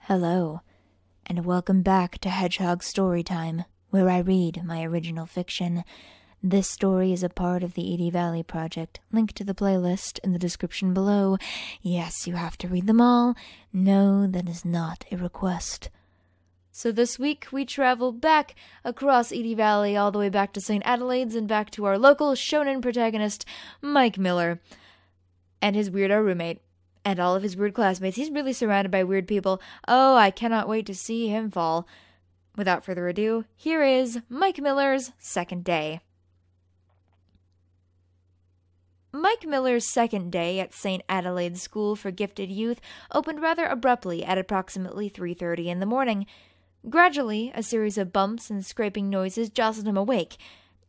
Hello, and welcome back to Hedgehog Storytime, where I read my original fiction. This story is a part of the Edie Valley Project. Link to the playlist in the description below. Yes, you have to read them all. No, that is not a request. So this week we travel back across Edie Valley all the way back to St. Adelaide's and back to our local shonen protagonist, Mike Miller, and his weirdo roommate. And all of his weird classmates. He's really surrounded by weird people. Oh, I cannot wait to see him fall. Without further ado, here is Mike Miller's second day. Mike Miller's second day at St. Adelaide's School for Gifted Youth opened rather abruptly at approximately 3:30 in the morning. Gradually, a series of bumps and scraping noises jostled him awake.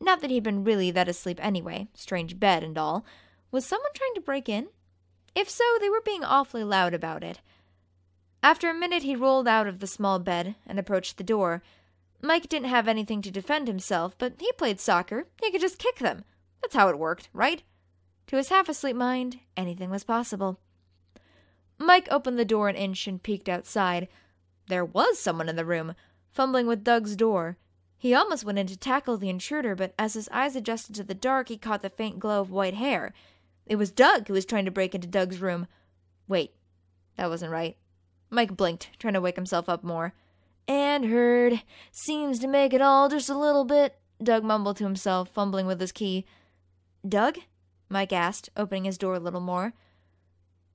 Not that he'd been really that asleep anyway, strange bed and all. Was someone trying to break in? If so, they were being awfully loud about it. After a minute, he rolled out of the small bed and approached the door. Mike didn't have anything to defend himself, but he played soccer. He could just kick them. That's how it worked, right? To his half-asleep mind, anything was possible. Mike opened the door an inch and peeked outside. There was someone in the room, fumbling with Doug's door. He almost went in to tackle the intruder, but as his eyes adjusted to the dark, he caught the faint glow of white hair. It was Doug who was trying to break into Doug's room. Wait, that wasn't right. Mike blinked, trying to wake himself up more. And heard. Seems to make it all just a little bit, Doug mumbled to himself, fumbling with his key. Doug? Mike asked, opening his door a little more.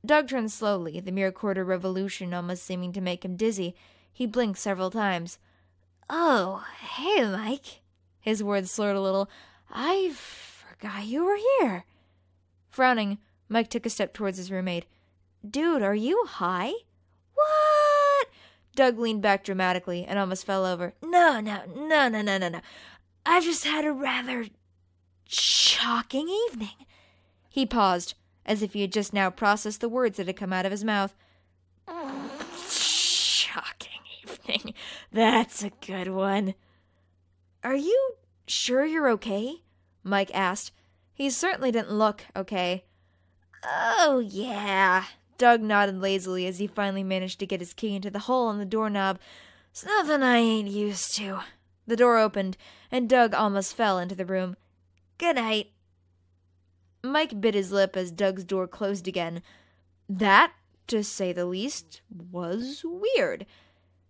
Doug turned slowly, the mere quarter revolution almost seeming to make him dizzy. He blinked several times. Oh, hey, Mike. His words slurred a little. I forgot you were here. Frowning, Mike took a step towards his roommate. Dude, are you high? What? Doug leaned back dramatically and almost fell over. No. I've just had a rather shocking evening. He paused, as if he had just now processed the words that had come out of his mouth. Shocking evening. That's a good one. Are you sure you're okay? Mike asked. He certainly didn't look okay. Oh, yeah. Doug nodded lazily as he finally managed to get his key into the hole on the doorknob. It's nothing I ain't used to. The door opened, and Doug almost fell into the room. Good night. Mike bit his lip as Doug's door closed again. That, to say the least, was weird.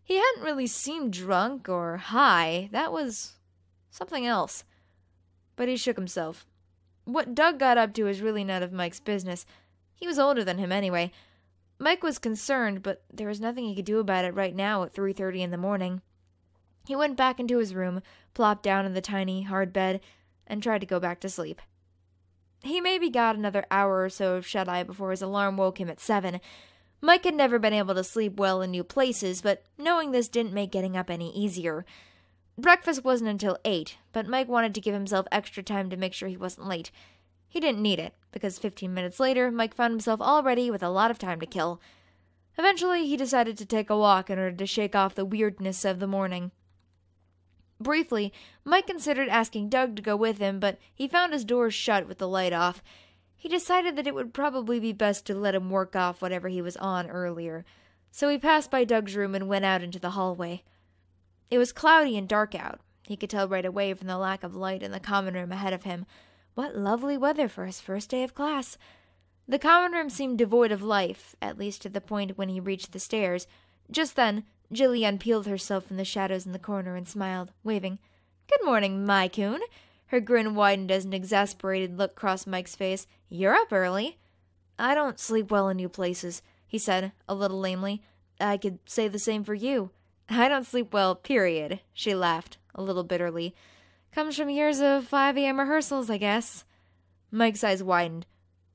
He hadn't really seemed drunk or high. That was something else. But he shook himself. What Doug got up to was really none of Mike's business. He was older than him anyway. Mike was concerned, but there was nothing he could do about it right now at 3:30 in the morning. He went back into his room, plopped down in the tiny, hard bed, and tried to go back to sleep. He maybe got another hour or so of shut-eye before his alarm woke him at 7. Mike had never been able to sleep well in new places, but knowing this didn't make getting up any easier. Breakfast wasn't until 8, but Mike wanted to give himself extra time to make sure he wasn't late. He didn't need it, because 15 minutes later, Mike found himself all ready with a lot of time to kill. Eventually, he decided to take a walk in order to shake off the weirdness of the morning. Briefly, Mike considered asking Doug to go with him, but he found his door shut with the light off. He decided that it would probably be best to let him work off whatever he was on earlier, so he passed by Doug's room and went out into the hallway. It was cloudy and dark out. He could tell right away from the lack of light in the common room ahead of him. What lovely weather for his first day of class. The common room seemed devoid of life, at least to the point when he reached the stairs. Just then, Jilly unpeeled herself from the shadows in the corner and smiled, waving. Good morning, Mike-kun. Her grin widened as an exasperated look crossed Mike's face. You're up early. I don't sleep well in new places, he said, a little lamely. I could say the same for you. I don't sleep well, period, she laughed, a little bitterly. Comes from years of 5 a.m. rehearsals, I guess. Mike's eyes widened.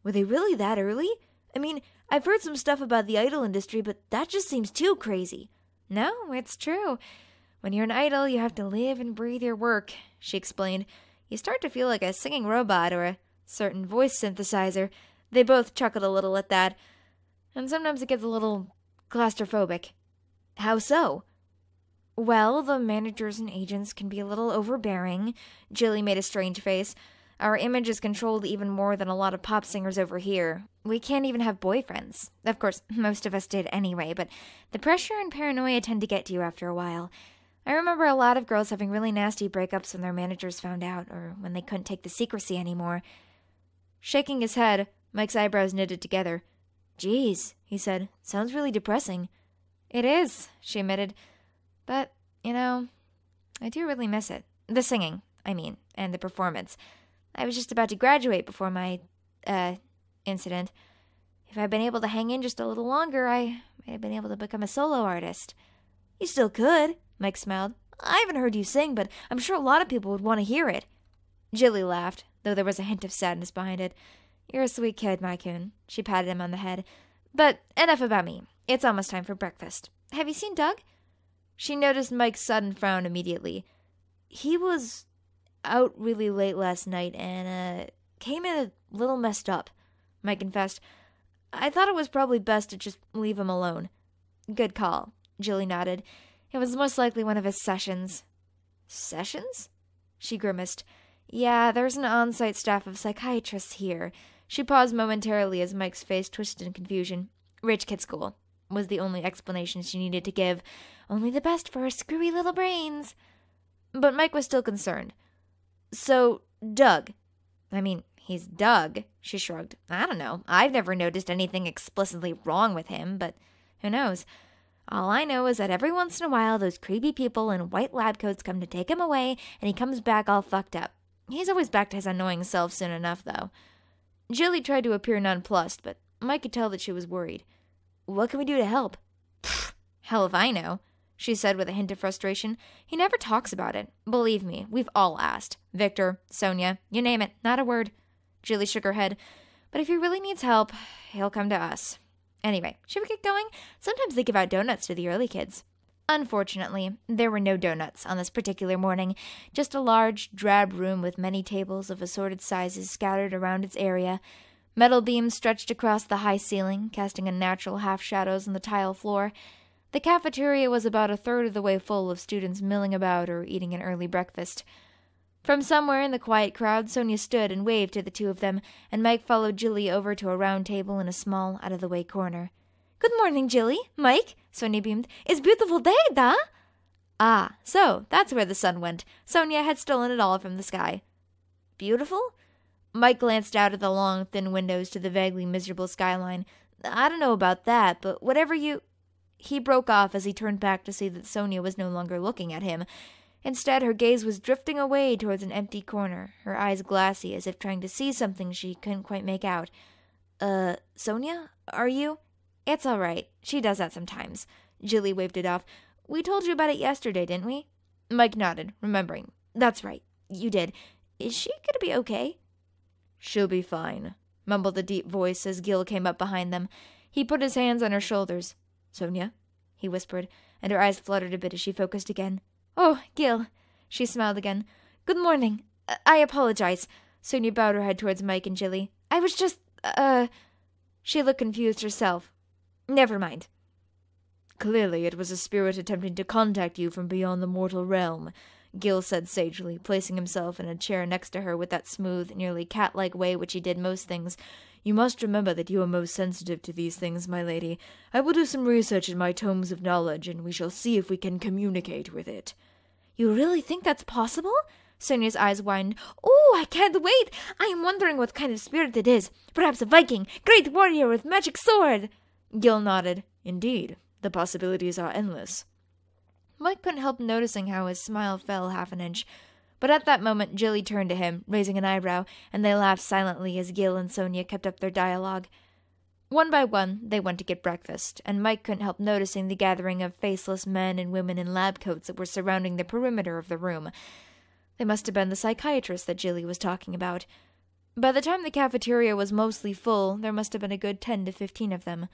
Were they really that early? I mean, I've heard some stuff about the idol industry, but that just seems too crazy. No, it's true. When you're an idol, you have to live and breathe your work, she explained. You start to feel like a singing robot or a certain voice synthesizer. They both chuckled a little at that. And sometimes it gets a little claustrophobic. How so? Well, the managers and agents can be a little overbearing. Jilly made a strange face. Our image is controlled even more than a lot of pop singers over here. We can't even have boyfriends. Of course, most of us did anyway, but the pressure and paranoia tend to get to you after a while. I remember a lot of girls having really nasty breakups when their managers found out, or when they couldn't take the secrecy anymore. Shaking his head, Mike's eyebrows knitted together. "Geez," he said. "Sounds really depressing." "It is," she admitted. "But, I do really miss it. The singing, I mean, and the performance. I was just about to graduate before my, incident. If I'd been able to hang in just a little longer, I might have been able to become a solo artist." "You still could," Mike smiled. "I haven't heard you sing, but I'm sure a lot of people would want to hear it." Jilly laughed, though there was a hint of sadness behind it. "You're a sweet kid, Maikun." She patted him on the head. "But enough about me. It's almost time for breakfast. Have you seen Doug?" She noticed Mike's sudden frown immediately. "He was out really late last night and, came in a little messed up," Mike confessed. "I thought it was probably best to just leave him alone." "Good call," Jilly nodded. "It was most likely one of his sessions." "Sessions?" She grimaced. "Yeah, there's an on-site staff of psychiatrists here." She paused momentarily as Mike's face twisted in confusion. "Rich kid school," was the only explanation she needed to give. Only the best for her screwy little brains. But Mike was still concerned. "So, Doug. I mean, he's Doug," she shrugged. "I don't know. I've never noticed anything explicitly wrong with him, but who knows? All I know is that every once in a while those creepy people in white lab coats come to take him away, and he comes back all fucked up. He's always back to his annoying self soon enough, though." Jilly tried to appear nonplussed, but Mike could tell that she was worried. "What can we do to help?" "Pfft, hell if I know," she said with a hint of frustration. "He never talks about it. Believe me, we've all asked. Victor, Sonia, you name it, not a word." Jilly shook her head. "But if he really needs help, he'll come to us. Anyway, should we get going? Sometimes they give out donuts to the early kids." Unfortunately, there were no donuts on this particular morning, just a large, drab room with many tables of assorted sizes scattered around its area. Metal beams stretched across the high ceiling, casting unnatural half-shadows on the tile floor. The cafeteria was about a third of the way full of students milling about or eating an early breakfast. From somewhere in the quiet crowd, Sonia stood and waved to the two of them, and Mike followed Jilly over to a round table in a small, out-of-the-way corner. "Good morning, Jilly. Mike," Sonia beamed. "It's beautiful day, da?" "Ah, so that's where the sun went." Sonia had stolen it all from the sky. "Beautiful?" Mike glanced out at the long, thin windows to the vaguely miserable skyline. "I don't know about that, but whatever you—" He broke off as he turned back to see that Sonia was no longer looking at him. Instead, her gaze was drifting away towards an empty corner, her eyes glassy as if trying to see something she couldn't quite make out. Sonia? Are you—" "It's all right. She does that sometimes." Jilly waved it off. "We told you about it yesterday, didn't we?" Mike nodded, remembering. "That's right. You did. Is she gonna be okay?" "She'll be fine," mumbled a deep voice as Gil came up behind them. He put his hands on her shoulders. "Sonia?" he whispered, and her eyes fluttered a bit as she focused again. "Oh, Gil." She smiled again. "Good morning. I apologize." Sonia bowed her head towards Mike and Jilly. "I was just, She looked confused herself. "Never mind." "Clearly it was a spirit attempting to contact you from beyond the mortal realm," Gil said sagely, placing himself in a chair next to her with that smooth, nearly cat-like way which he did most things. "You must remember that you are most sensitive to these things, my lady. I will do some research in my tomes of knowledge, and we shall see if we can communicate with it." "You really think that's possible?" Sonia's eyes widened. "Oh, I can't wait! I am wondering what kind of spirit it is. Perhaps a Viking, great warrior with magic sword." Gil nodded. "Indeed, the possibilities are endless." Mike couldn't help noticing how his smile fell half an inch. But at that moment, Jilly turned to him, raising an eyebrow, and they laughed silently as Gil and Sonia kept up their dialogue. One by one, they went to get breakfast, and Mike couldn't help noticing the gathering of faceless men and women in lab coats that were surrounding the perimeter of the room. They must have been the psychiatrists that Jilly was talking about. By the time the cafeteria was mostly full, there must have been a good 10 to 15 of them.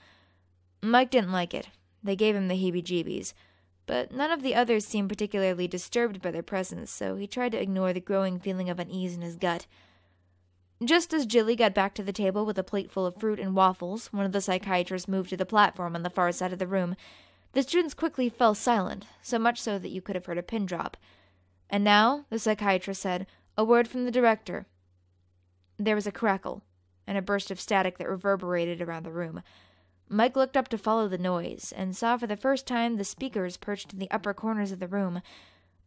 Mike didn't like it. They gave him the heebie-jeebies. But none of the others seemed particularly disturbed by their presence, so he tried to ignore the growing feeling of unease in his gut. Just as Jilly got back to the table with a plate full of fruit and waffles, one of the psychiatrists moved to the platform on the far side of the room. The students quickly fell silent, so much so that you could have heard a pin drop. "And now," the psychiatrist said, "a word from the director." There was a crackle, and a burst of static that reverberated around the room. Mike looked up to follow the noise, and saw for the first time the speakers perched in the upper corners of the room.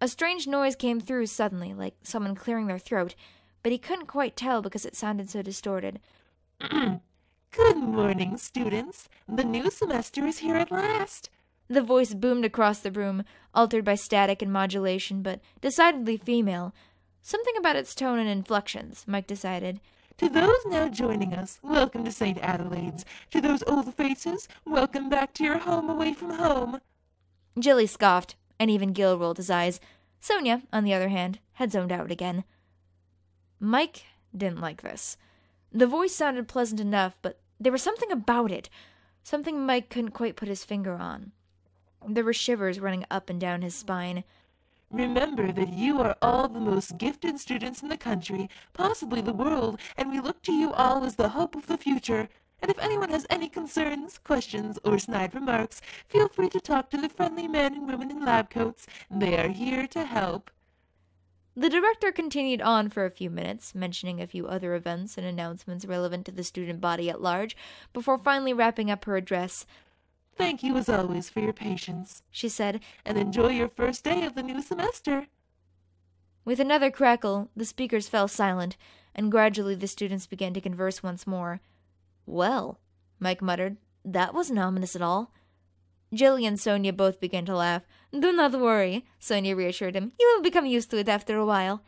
A strange noise came through suddenly, like someone clearing their throat, but he couldn't quite tell because it sounded so distorted. Good morning, students. The new semester is here at last. The voice boomed across the room, altered by static and modulation, but decidedly female. Something about its tone and inflections, Mike decided. To those now joining us, welcome to St. Adelaide's. To those old faces, welcome back to your home away from home. Jilly scoffed, and even Gil rolled his eyes. Sonia, on the other hand, had zoned out again. Mike didn't like this. The voice sounded pleasant enough, but there was something about it, something Mike couldn't quite put his finger on. There were shivers running up and down his spine. Remember that you are all the most gifted students in the country, possibly the world, and we look to you all as the hope of the future. And if anyone has any concerns, questions, or snide remarks, feel free to talk to the friendly men and women in lab coats. They are here to help. The director continued on for a few minutes, mentioning a few other events and announcements relevant to the student body at large, before finally wrapping up her address. Thank you as always for your patience, she said, and enjoy your first day of the new semester. With another crackle, the speakers fell silent, and gradually the students began to converse once more. Well, Mike muttered, that wasn't ominous at all. Jilly and Sonia both began to laugh. Do not worry, Sonia reassured him. You will become used to it after a while.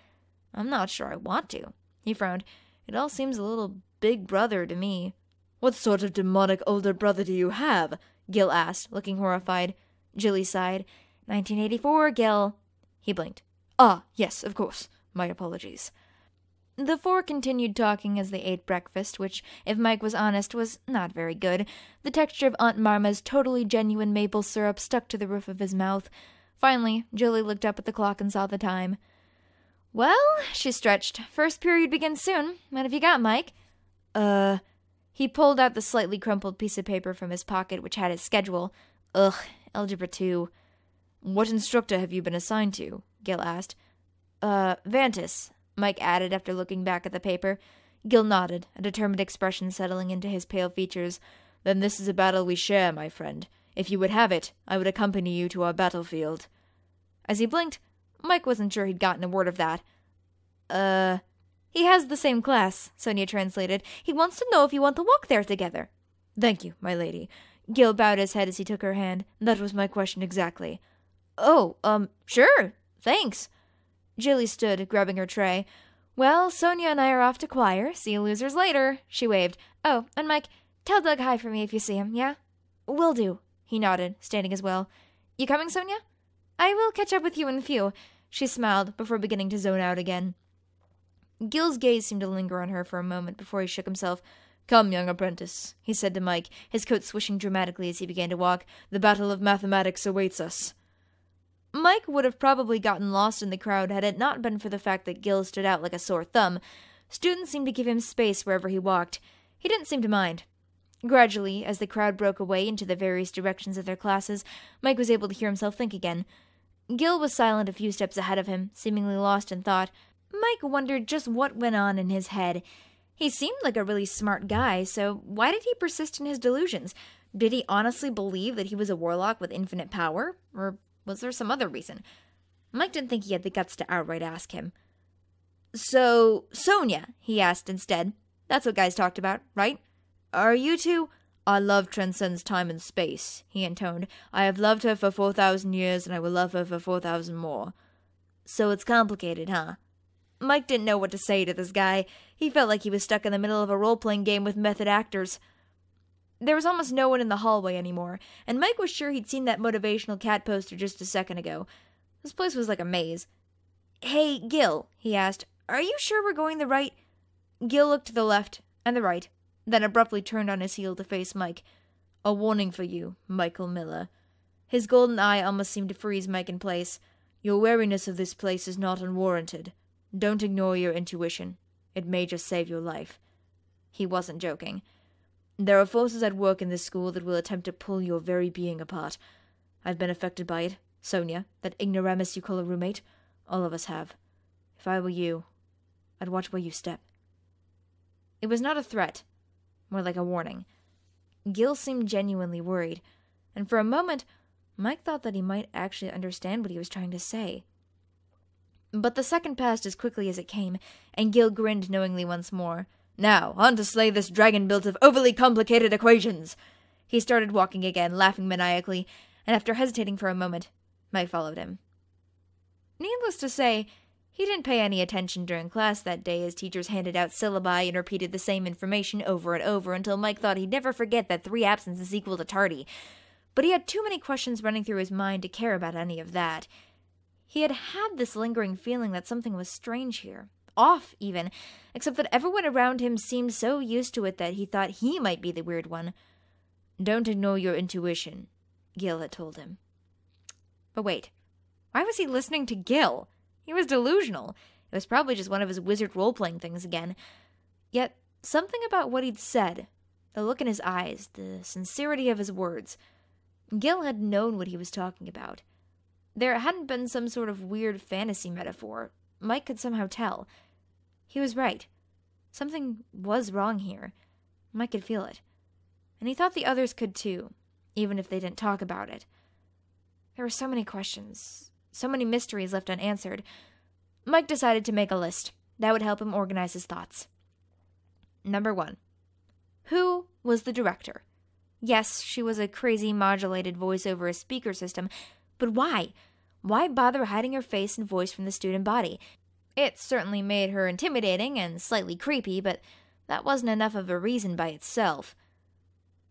I'm not sure I want to, he frowned. It all seems a little big brother to me. What sort of demonic older brother do you have? Gil asked, looking horrified. Jilly sighed. 1984, Gil. He blinked. Ah, yes, of course. My apologies. The four continued talking as they ate breakfast, which, if Mike was honest, was not very good. The texture of Aunt Marma's totally genuine maple syrup stuck to the roof of his mouth. Finally, Jilly looked up at the clock and saw the time. Well, she stretched. First period begins soon. What have you got, Mike? He pulled out the slightly crumpled piece of paper from his pocket, which had his schedule. Ugh, Algebra 2. What instructor have you been assigned to? Gil asked. Vantis, Mike added after looking back at the paper. Gil nodded, a determined expression settling into his pale features. Then this is a battle we share, my friend. If you would have it, I would accompany you to our battlefield. As he blinked, Mike wasn't sure he'd gotten a word of that. He has the same class, Sonia translated. He wants to know if you want to walk there together. Thank you, my lady. Gil bowed his head as he took her hand. That was my question exactly. Oh, sure, thanks. Jilly stood, grabbing her tray. Well, Sonia and I are off to choir. See you losers later, she waved. Oh, and Mike, tell Doug hi for me if you see him, yeah? Will do, he nodded, standing as well. You coming, Sonia? I will catch up with you in a few, she smiled, before beginning to zone out again. Gil's gaze seemed to linger on her for a moment before he shook himself. Come, young apprentice, he said to Mike, his coat swishing dramatically as he began to walk. The battle of mathematics awaits us. Mike would have probably gotten lost in the crowd had it not been for the fact that Gil stood out like a sore thumb. Students seemed to give him space wherever he walked. He didn't seem to mind. Gradually, as the crowd broke away into the various directions of their classes, Mike was able to hear himself think again. Gil was silent a few steps ahead of him, seemingly lost in thought. Mike wondered just what went on in his head. He seemed like a really smart guy, so why did he persist in his delusions? Did he honestly believe that he was a warlock with infinite power? Or was there some other reason? Mike didn't think he had the guts to outright ask him. So, Sonia, he asked instead. That's what guys talked about, right? Are you two? Our love transcends time and space, he intoned. I have loved her for 4,000 years, and I will love her for 4,000 more. So it's complicated, huh? Mike didn't know what to say to this guy. He felt like he was stuck in the middle of a role-playing game with method actors. There was almost no one in the hallway anymore, and Mike was sure he'd seen that motivational cat poster just a second ago. This place was like a maze. Hey, Gil, he asked, are you sure we're going the right? Gil looked to the left and the right, then abruptly turned on his heel to face Mike. A warning for you, Michael Miller. His golden eye almost seemed to freeze Mike in place. Your wariness of this place is not unwarranted. Don't ignore your intuition. It may just save your life. He wasn't joking. There are forces at work in this school that will attempt to pull your very being apart. I've been affected by it. Sonia, that ignoramus you call a roommate. All of us have. If I were you, I'd watch where you step. It was not a threat, more like a warning. Gil seemed genuinely worried, and for a moment, Mike thought that he might actually understand what he was trying to say. But the second passed as quickly as it came, and Gil grinned knowingly once more. Now, on to slay this dragon built of overly complicated equations! He started walking again, laughing maniacally, and after hesitating for a moment, Mike followed him. Needless to say, he didn't pay any attention during class that day as teachers handed out syllabi and repeated the same information over and over until Mike thought he'd never forget that 3 absences equal to tardy. But he had too many questions running through his mind to care about any of that. He had this lingering feeling that something was strange here. Off, even, except that everyone around him seemed so used to it that he thought he might be the weird one. Don't ignore your intuition, Gil had told him. But wait, why was he listening to Gil? He was delusional. It was probably just one of his wizard role-playing things again. Yet, something about what he'd said, the look in his eyes, the sincerity of his words, Gil had known what he was talking about. There hadn't been some sort of weird fantasy metaphor. Mike could somehow tell. He was right. Something was wrong here. Mike could feel it. And he thought the others could too, even if they didn't talk about it. There were so many questions, so many mysteries left unanswered. Mike decided to make a list. That would help him organize his thoughts. Number 1. Who was the director? Yes, she was a crazy modulated voice over a speaker system, but why? Why bother hiding her face and voice from the student body? It certainly made her intimidating and slightly creepy, but that wasn't enough of a reason by itself.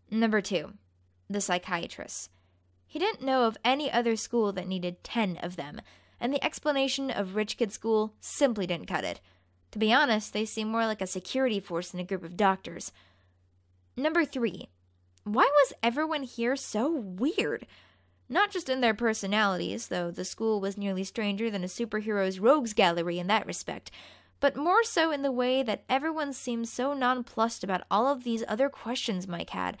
Number 2. The psychiatrist. He didn't know of any other school that needed 10 of them, and the explanation of rich kid school simply didn't cut it. To be honest, they seemed more like a security force than a group of doctors. Number 3. Why was everyone here so weird? Not just in their personalities, though the school was nearly stranger than a superhero's rogues gallery in that respect, but more so in the way that everyone seemed so nonplussed about all of these other questions Mike had.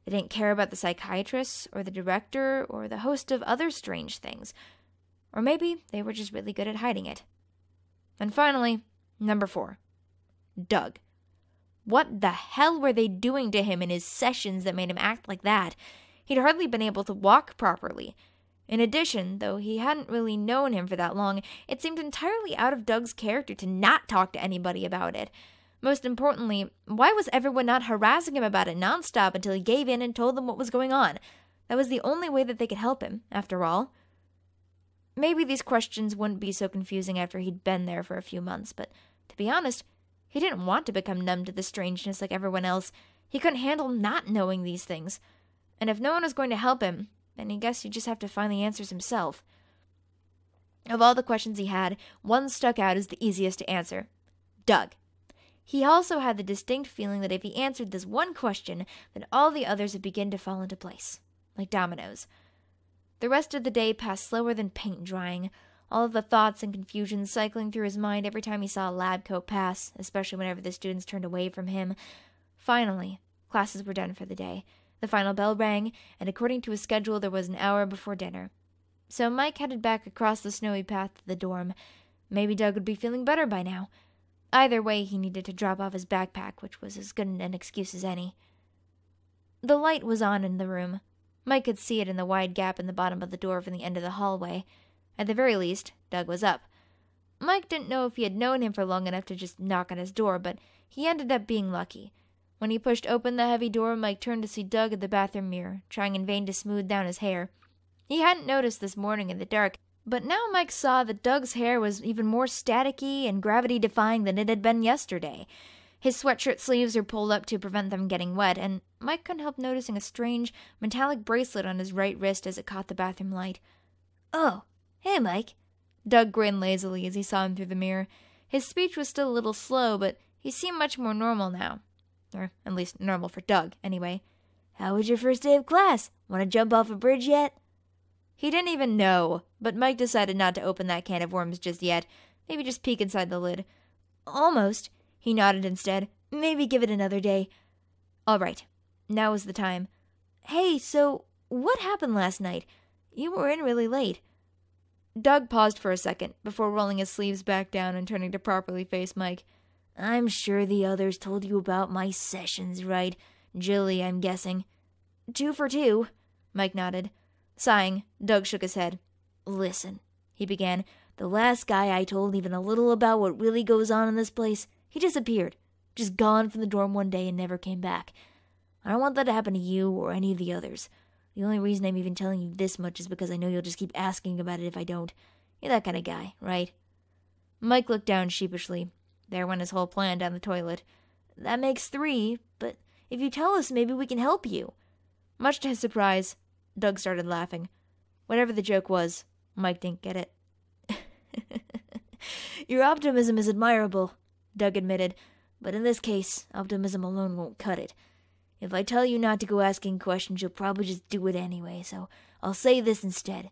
They didn't care about the psychiatrist, or the director, or the host of other strange things. Or maybe they were just really good at hiding it. And finally, number 4. Doug. What the hell were they doing to him in his sessions that made him act like that? He'd hardly been able to walk properly. In addition, though he hadn't really known him for that long, it seemed entirely out of Doug's character to not talk to anybody about it. Most importantly, why was everyone not harassing him about it nonstop until he gave in and told them what was going on? That was the only way that they could help him, after all. Maybe these questions wouldn't be so confusing after he'd been there for a few months, but to be honest, he didn't want to become numb to the strangeness like everyone else. He couldn't handle not knowing these things. And if no one was going to help him, then I guess he'd just have to find the answers himself. Of all the questions he had, one stuck out as the easiest to answer. Doug. He also had the distinct feeling that if he answered this one question, then all the others would begin to fall into place, like dominoes. The rest of the day passed slower than paint drying, all of the thoughts and confusion cycling through his mind every time he saw a lab coat pass, especially whenever the students turned away from him. Finally, classes were done for the day. The final bell rang, and according to his schedule, there was an hour before dinner. So Mike headed back across the snowy path to the dorm. Maybe Doug would be feeling better by now. Either way, he needed to drop off his backpack, which was as good an excuse as any. The light was on in the room. Mike could see it in the wide gap in the bottom of the door from the end of the hallway. At the very least, Doug was up. Mike didn't know if he had known him for long enough to just knock on his door, but he ended up being lucky. When he pushed open the heavy door, Mike turned to see Doug at the bathroom mirror, trying in vain to smooth down his hair. He hadn't noticed this morning in the dark, but now Mike saw that Doug's hair was even more staticky and gravity-defying than it had been yesterday. His sweatshirt sleeves were pulled up to prevent them getting wet, and Mike couldn't help noticing a strange, metallic bracelet on his right wrist as it caught the bathroom light. "Oh, hey, Mike." Doug grinned lazily as he saw him through the mirror. His speech was still a little slow, but he seemed much more normal now. Or at least normal for Doug, anyway. "How was your first day of class? Want to jump off a bridge yet?" He didn't even know, but Mike decided not to open that can of worms just yet. Maybe just peek inside the lid. "Almost," he nodded instead. "Maybe give it another day." "All right, now is the time. Hey, so what happened last night? You were in really late." Doug paused for a second before rolling his sleeves back down and turning to properly face Mike. I'm sure the others told you about my sessions, right? Jilly, I'm guessing. 2 for 2, Mike nodded. Sighing, Doug shook his head. Listen, he began. The last guy I told even a little about what really goes on in this place, he disappeared. Just gone from the dorm one day and never came back. I don't want that to happen to you or any of the others. The only reason I'm even telling you this much is because I know you'll just keep asking about it if I don't. You're that kind of guy, right? Mike looked down sheepishly. There went his whole plan down the toilet. That makes 3, but if you tell us, maybe we can help you. Much to his surprise, Doug started laughing. Whatever the joke was, Mike didn't get it. Your optimism is admirable, Doug admitted, but in this case, optimism alone won't cut it. If I tell you not to go asking questions, you'll probably just do it anyway, so I'll say this instead.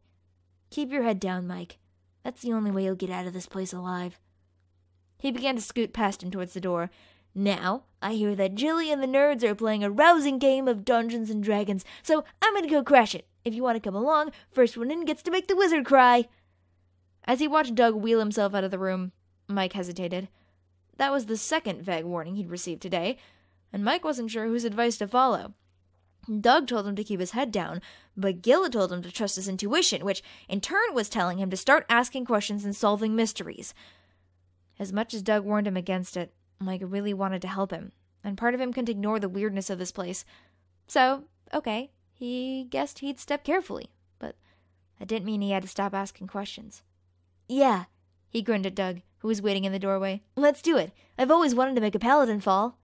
Keep your head down, Mike. That's the only way you'll get out of this place alive. He began to scoot past him towards the door. Now, I hear that Jilly and the nerds are playing a rousing game of Dungeons and Dragons, so I'm gonna go crash it. If you want to come along, first one in gets to make the wizard cry. As he watched Doug wheel himself out of the room, Mike hesitated. That was the second vague warning he'd received today, and Mike wasn't sure whose advice to follow. Doug told him to keep his head down, but Gil told him to trust his intuition, which in turn was telling him to start asking questions and solving mysteries. As much as Doug warned him against it, Mike really wanted to help him, and part of him couldn't ignore the weirdness of this place. So, okay, he guessed he'd step carefully, but that didn't mean he had to stop asking questions. Yeah, he grinned at Doug, who was waiting in the doorway. Let's do it. I've always wanted to make a paladin fall.